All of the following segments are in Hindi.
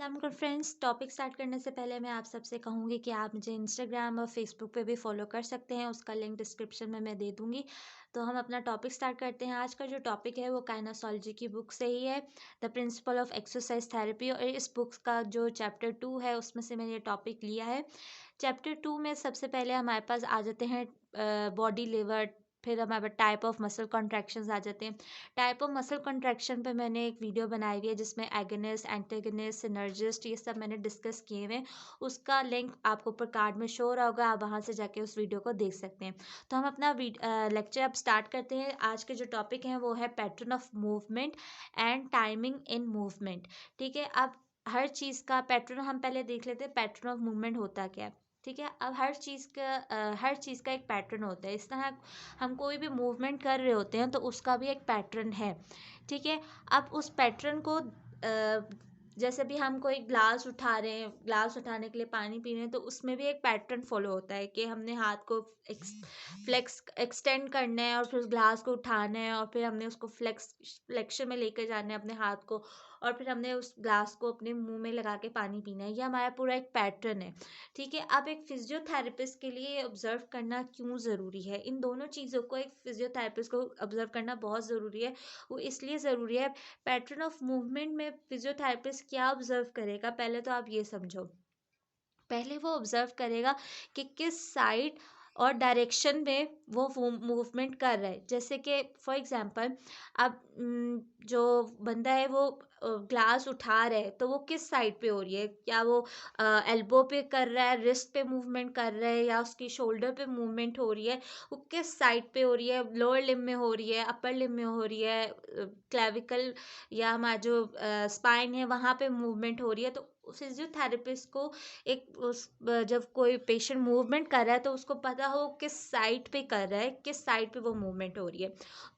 अस्सलाम वालेकुम फ्रेंड्स। टॉपिक स्टार्ट करने से पहले मैं आप सबसे कहूँगी कि आप मुझे इंस्टाग्राम और फेसबुक पे भी फॉलो कर सकते हैं, उसका लिंक डिस्क्रिप्शन में मैं दे दूँगी। तो हम अपना टॉपिक स्टार्ट करते हैं। आज का जो टॉपिक है वो काइनेसोलॉजी की बुक से ही है, the principle of exercise therapy. और इस बुक का जो चैप्टर 2 है उसमें से मैंने ये टॉपिक लिया है। चैप्टर 2 में सबसे पहले हमारे पास आ जाते हैं बॉडी लेवर, फिर हमारे पास टाइप ऑफ मसल कॉन्ट्रैक्शंस आ जाते हैं। टाइप ऑफ मसल कॉन्ट्रैक्शन पे मैंने एक वीडियो बनाई हुई है जिसमें एगोनिस्ट, एंटागोनिस्ट, सिनर्जिस्ट ये सब मैंने डिस्कस किए हुए हैं। उसका लिंक आपको ऊपर कार्ड में शो हो रहा होगा, आप वहाँ से जाके उस वीडियो को देख सकते हैं। तो हम अपना लेक्चर अब स्टार्ट करते हैं। आज के जो टॉपिक हैं वो है pattern of movement and timing in movement. ठीक है, अब हर चीज़ का पैटर्न हम पहले देख लेते हैं, पैटर्न ऑफ मूवमेंट होता क्या है। ठीक है, अब हर चीज़ का एक पैटर्न होता है। इस तरह हम कोई भी मूवमेंट कर रहे होते हैं तो उसका भी एक पैटर्न है। ठीक है, अब उस पैटर्न को जैसे भी हम कोई ग्लास उठा रहे हैं, ग्लास उठाने के लिए पानी पी रहे हैं, तो उसमें भी एक पैटर्न फॉलो होता है कि हमने हाथ को एक्सटेंड करना है और फिर उस ग्लास को उठाना है और फिर हमने उसको फ्लेक्शन में लेकर जाना है अपने हाथ को, और फिर हमने उस ग्लास को अपने मुंह में लगा के पानी पीना है। ये हमारा पूरा एक पैटर्न है। ठीक है, अब एक फिजियोथेरेपिस्ट के लिए ऑब्जर्व करना क्यों ज़रूरी है, इन दोनों चीज़ों को एक फिजियोथेरेपिस्ट को ऑब्जर्व करना बहुत ज़रूरी है। वो इसलिए ज़रूरी है, पैटर्न ऑफ मूवमेंट में फिजियोथेरेपिस्ट क्या ऑब्जर्व करेगा, पहले तो आप ये समझो। पहले वो ऑब्जर्व करेगा कि किस साइड और डायरेक्शन में वो मूवमेंट कर रहा है। जैसे कि फॉर एग्जांपल, अब जो बंदा है वो ग्लास उठा रहा है तो वो किस साइड पे हो रही है, क्या वो एल्बो पे कर रहा है, रिस्ट पे मूवमेंट कर रहा है, या उसकी शोल्डर पे मूवमेंट हो रही है, वो किस साइड पे हो रही है, लोअर लिम्ब में हो रही है, अपर लिम्ब में हो रही है, क्लेविकल या हमारा जो स्पाइन है वहाँ पे मूवमेंट हो रही है। तो फिजियोथेरेपिस्ट को जब कोई पेशेंट मूवमेंट कर रहा है तो उसको पता हो किस साइड पे कर रहा है, किस साइड पे वो मूवमेंट हो रही है।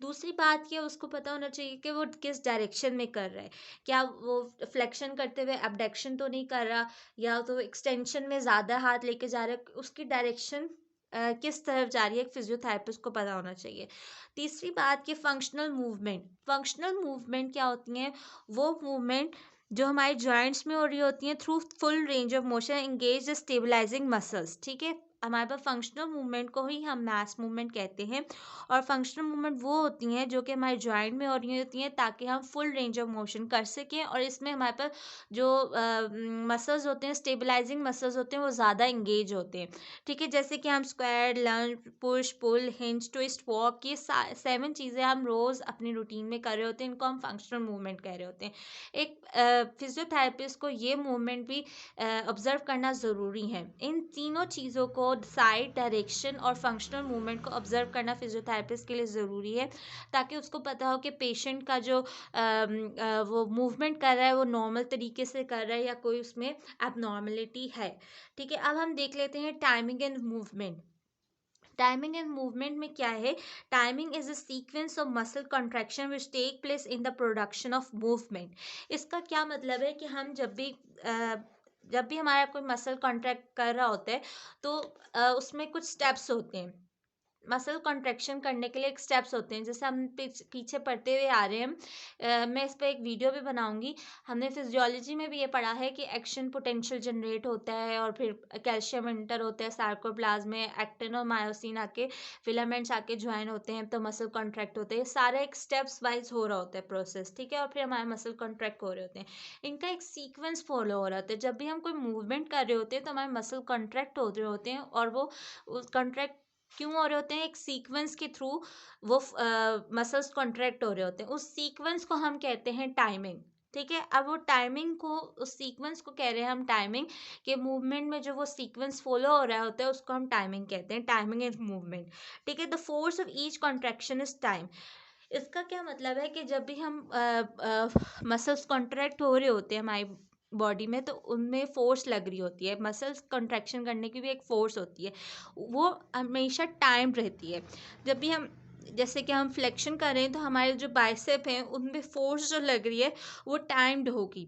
दूसरी बात ये उसको पता होना चाहिए कि वो किस डायरेक्शन में कर रहा है, क्या वो फ्लेक्शन करते हुए एबडक्शन तो नहीं कर रहा, या तो एक्सटेंशन में ज़्यादा हाथ लेके जा रहा है, उसकी डायरेक्शन किस तरफ जा रही है, एक फिजियोथेरेपिस्ट को पता होना चाहिए। तीसरी बात कि फंक्शनल मूवमेंट क्या होती हैं, वो मूवमेंट जो हमारे जॉइंट्स में हो रही होती हैं through full range of motion engage the stabilising muscles. ठीक है, हमारे पास फंक्शनल मूवमेंट को ही हम मास मूवमेंट कहते हैं। और फंक्शनल मूवमेंट वो होती हैं जो कि हमारे जॉइंट में हो रही होती हैं ताकि हम फुल रेंज ऑफ मोशन कर सकें, और इसमें हमारे पास जो मसल्स होते हैं, स्टेबलाइजिंग मसल्स होते हैं, वो ज़्यादा इंगेज होते हैं। ठीक है, जैसे कि हम स्क्वायर, लंज, पुश, पुल, हिंज, ट्विस्ट, वॉक, ये 7 चीज़ें हम रोज़ अपनी रूटीन में कर रहे होते हैं, इनको हम फंक्शनल मूवमेंट कह रहे होते हैं। एक फिजियोथेरेपिस्ट को ये मूवमेंट भी ऑब्जर्व करना ज़रूरी है। इन तीनों चीज़ों को, साइड, डायरेक्शन और फंक्शनल मूवमेंट को ऑब्जर्व करना फिजियोथेरेपिस्ट के लिए ज़रूरी है, ताकि उसको पता हो कि पेशेंट का जो वो मूवमेंट कर रहा है वो नॉर्मल तरीके से कर रहा है या कोई उसमें एबनॉर्मलिटी है। ठीक है, अब हम देख लेते हैं timing and movement. Timing and movement में क्या है, timing is a sequence of muscle contraction which take place in the production of movement. इसका क्या मतलब है कि हम जब भी हमारा कोई मसल कॉन्ट्रैक्ट कर रहा होता है तो उसमें कुछ स्टेप्स होते हैं। मसल कॉन्ट्रैक्शन करने के लिए एक स्टेप्स होते हैं, जैसे हम पीछे पढ़ते हुए आ रहे हैं। मैं इस पर एक वीडियो भी बनाऊंगी। हमने फिजियोलॉजी में भी ये पढ़ा है कि एक्शन पोटेंशियल जनरेट होता है और फिर कैल्शियम इंटर होता है सार्कोप्लाज्म में, एक्टिन और मायोसिन आके फिलामेंट्स आके ज्वाइन होते हैं तो मसल कॉन्ट्रैक्ट होते हैं। सारा एक स्टेप्स वाइज हो रहा होता है प्रोसेस। ठीक है, और फिर हमारे मसल कॉन्ट्रैक्ट हो रहे होते हैं, इनका एक सीक्वेंस फॉलो हो रहा होता है। जब भी हम कोई मूवमेंट कर रहे होते हैं तो हमारे मसल कॉन्ट्रैक्ट हो रहे होते हैं, और वो कॉन्ट्रैक्ट क्यों हो रहे होते हैं, एक सीक्वेंस के थ्रू वो मसल्स कॉन्ट्रैक्ट हो रहे होते हैं। उस सीक्वेंस को हम कहते हैं टाइमिंग। ठीक है, अब वो टाइमिंग को, उस सीक्वेंस को कह रहे हैं हम टाइमिंग, के मूवमेंट में जो वो सीक्वेंस फॉलो हो रहा होता है उसको हम टाइमिंग कहते हैं, टाइमिंग एंड मूवमेंट। ठीक है, the force of each contraction is time. इसका क्या मतलब है कि जब भी हम मसल्स कॉन्ट्रैक्ट हो रहे होते हैं हमारी बॉडी में तो उनमें फोर्स लग रही होती है, मसल्स कॉन्ट्रैक्शन करने की भी एक फोर्स होती है, वो हमेशा टाइम रहती है। जब भी हम, जैसे कि हम फ्लेक्शन कर रहे हैं तो हमारे जो बाइसेप हैं उनमें फोर्स जो लग रही है वो टाइम्ड होगी।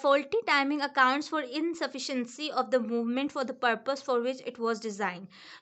faulty timing accounts for insufficiency of the movement for the purpose for which it was designed.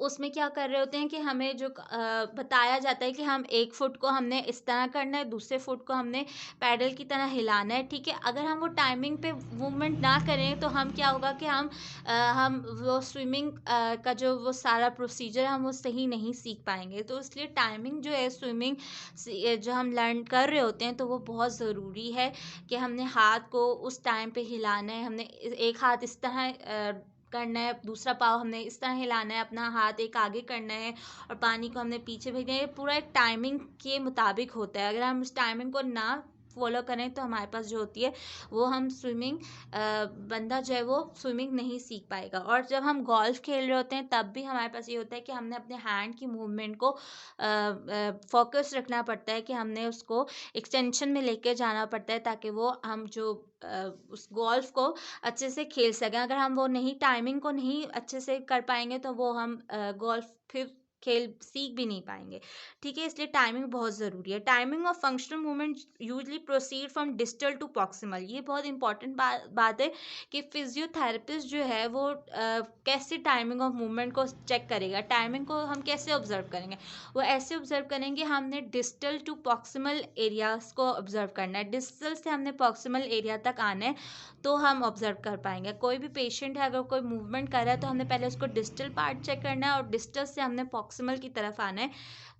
उसमें क्या कर रहे होते हैं कि हमें जो बताया जाता है कि हम एक फुट को हमने इस तरह करना है, दूसरे फुट को हमने पैडल की तरह हिलाना है, ठीक है। अगर हम वो टाइमिंग पे मूवमेंट ना करें तो हम क्या होगा कि हम वो स्विमिंग का जो वो सारा प्रोसीजर हम वो सही नहीं सीख पाएंगे। तो इसलिए टाइमिंग जो है स्विमिंग जो हम लर्न कर रहे होते हैं तो वो बहुत ज़रूरी है कि हमने हाथ को उस टाइम पे हिलाना है, हमने एक हाथ इस तरह करना है, दूसरा पाँव हमने इस तरह हिलाना है, अपना हाथ एक आगे करना है और पानी को हमने पीछे भेजना है। ये पूरा एक टाइमिंग के मुताबिक होता है। अगर हम उस टाइमिंग को ना फॉलो करें तो हमारे पास जो होती है वो हम स्विमिंग बंदा जो है वो स्विमिंग नहीं सीख पाएगा। और जब हम गोल्फ खेल रहे होते हैं तब भी हमारे पास ये होता है कि हमने अपने हैंड की मूवमेंट को फोकस रखना पड़ता है कि हमने उसको एक्सटेंशन में लेके जाना पड़ता है ताकि वो हम जो उस गोल्फ को अच्छे से खेल सकें। अगर हम वो नहीं टाइमिंग को नहीं अच्छे से कर पाएंगे तो वो हम गोल्फ फिर खेल सीख भी नहीं पाएंगे, ठीक है। इसलिए टाइमिंग बहुत ज़रूरी है। Timing of functional movement usually proceed from distal to proximal. ये बहुत इंपॉर्टेंट बात है कि फिजियोथेरेपिस्ट जो है वो कैसे टाइमिंग ऑफ मूवमेंट को चेक करेगा। टाइमिंग को हम कैसे ऑब्जर्व करेंगे, वो ऐसे ऑब्जर्व करेंगे, हमने डिस्टल टू प्रॉक्सिमल एरियाज को ऑब्जर्व करना है। डिस्टल से हमने प्रॉक्सिमल एरिया तक आना है तो हम ऑब्जर्व कर पाएंगे। कोई भी पेशेंट है अगर कोई मूवमेंट कर रहा है तो हमने पहले उसको डिस्टल पार्ट चेक करना है और डिस्टल से हमने प्रॉक्सिमल की तरफ आना है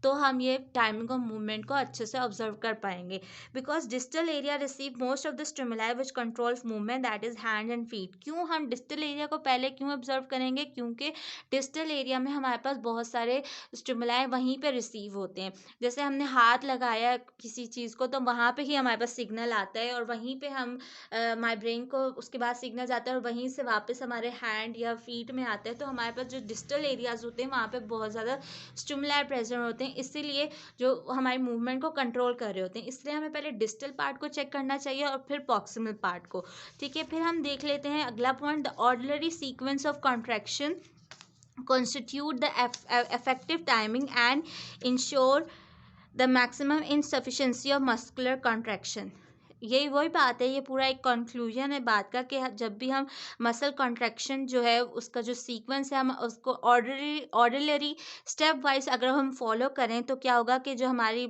तो हम ये टाइमिंग ऑफ मूवमेंट को अच्छे से ऑब्जर्व कर पाएंगे। Because distal area receive most of the stimuli which control movement, that is hand and feet. क्यों हम डिस्टल एरिया को पहले क्यों ऑब्जर्व करेंगे, क्योंकि डिस्टल एरिया में हमारे पास बहुत सारे स्टिमुलाई वहीं पे रिसीव होते हैं। जैसे हमने हाथ लगाया किसी चीज़ को तो वहाँ पे ही हमारे पास सिग्नल आता है और वहीं पे हम हमारे ब्रेन को उसके बाद सिग्नल जाता है और वहीं से वापस हमारे हैंड या फीट में आता है। तो हमारे पास जो डिस्टल एरियाज होते हैं वहाँ पे बहुत ज़्यादा स्टिमुलाई प्रेजेंट होते हैं, इसीलिए जो हमारी मूवमेंट को कंट्रोल कर रहे होते हैं। इसलिए हमें पहले डिस्टल पार्ट को चेक करना चाहिए और फिर प्रॉक्सिमल पार्ट को, ठीक है। फिर हम देख लेते हैं अगला point, the ordinary sequence of contraction constitute the effective timing and ensure the maximum insufficiency of muscular contraction। यही वही बात है, ये पूरा एक कंक्लूजन है बात का कि जब भी हम मसल कॉन्ट्रैक्शन जो है उसका जो सीक्वेंस है हम उसको ऑर्डिनरी स्टेप वाइज अगर हम फॉलो करें तो क्या होगा कि जो हमारी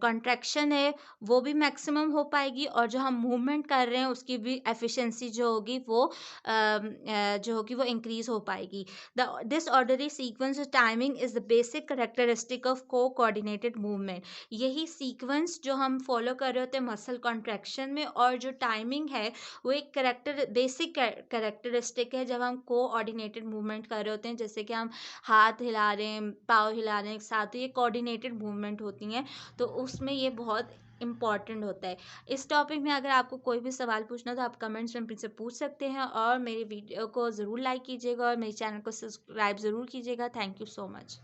कॉन्ट्रैक्शन है वो भी मैक्सिमम हो पाएगी और जो हम मूवमेंट कर रहे हैं उसकी भी एफिशिएंसी जो होगी वो जो होगी वो इंक्रीज हो पाएगी। This orderly sequence timing is the basic characteristic of coordinated movement. यही सीक्वेंस जो हम फॉलो कर रहे होते हैं मसल कॉन्ट्रैक्शन में और जो टाइमिंग है वो एक बेसिक करेक्टरिस्टिक है जब हम कोऑर्डिनेटेड मूवमेंट कर रहे होते हैं। जैसे कि हम हाथ हिला रहे हैं, पाँव हिला रहे हैं एक साथ, तो ये कोऑर्डिनेटेड मूवमेंट होती हैं, तो उसमें ये बहुत इम्पॉर्टेंट होता है। इस टॉपिक में अगर आपको कोई भी सवाल पूछना तो आप कमेंट्स में मुझसे पूछ सकते हैं और मेरी वीडियो को ज़रूर लाइक कीजिएगा और मेरे चैनल को सब्सक्राइब ज़रूर कीजिएगा। Thank you so much.